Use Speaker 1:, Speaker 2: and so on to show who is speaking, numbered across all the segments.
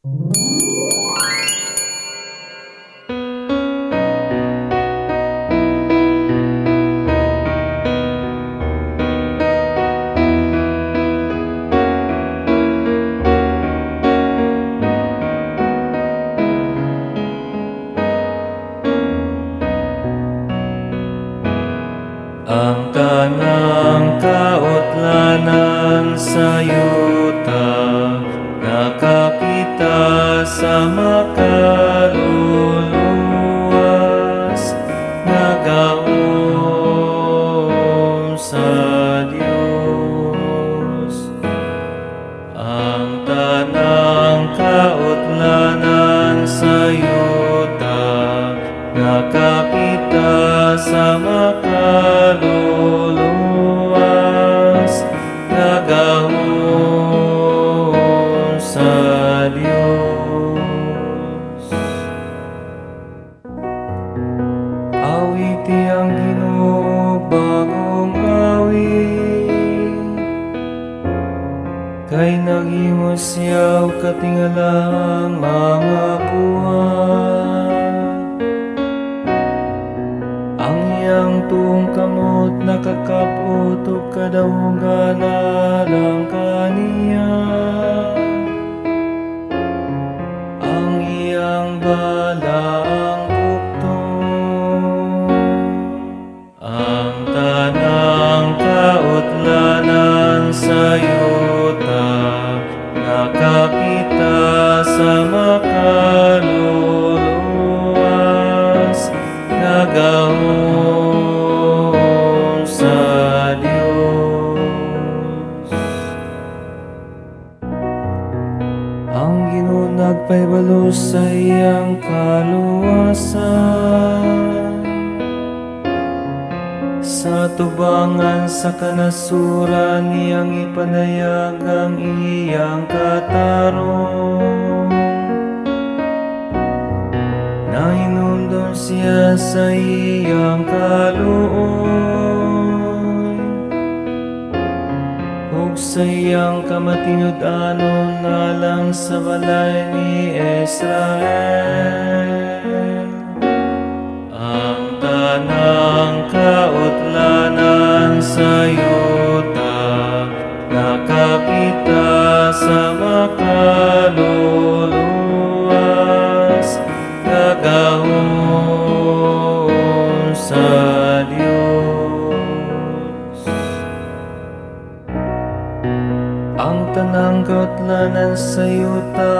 Speaker 1: Ang tanang kautlanan sa yuta, nakakita sa makaluluwas, nagaon sa Diyos. Ang tanang kautlanan sa yuta, nakakita sa makaluluwas, nagaon sa Diyos. Awiti ang Ginoo, bagong awit, kay naghimo siya og katingalang mga buwan. Ang iyang tuong kamot nakakapot ug kadaugan alang kaniya. Ang iyang bala ang bukton. Ang tanang kautlanan sa yuta, nakakita sa makaluluwas, nagaon sa Diyos. Ang Ginoo nagpahibalo sa iyang kaluwasan, sa tubangan sa kanasuran niyang ipanayag ang iyang katarong. Nahinumdum siya sa iyang kaluoy, ug sa iyang kamatinud-anon alang sa balay ni Israel. Ang tanang kautlanan sa yuta, nakakita sa makaluluwas, nagaon sa Diyos. Ang tanang kautlanan sa yuta,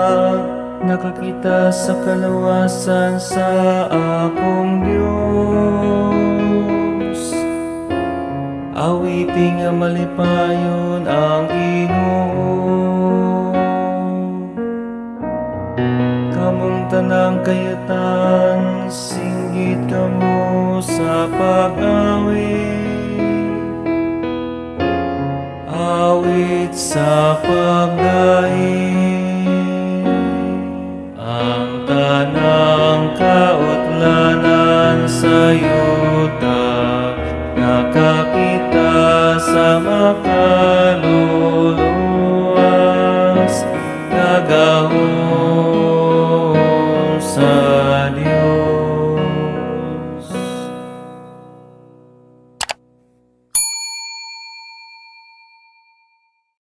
Speaker 1: nakakita sa kaluwasan sa akong Diyos. Awiting nga malipayon ang Ginoo. Kamong tanang kayutan, singgit kamo sa pag-awit. Awit sa pagdaing. Ang tanang kautlanan sa yuta, nakakita sa makaluluwas,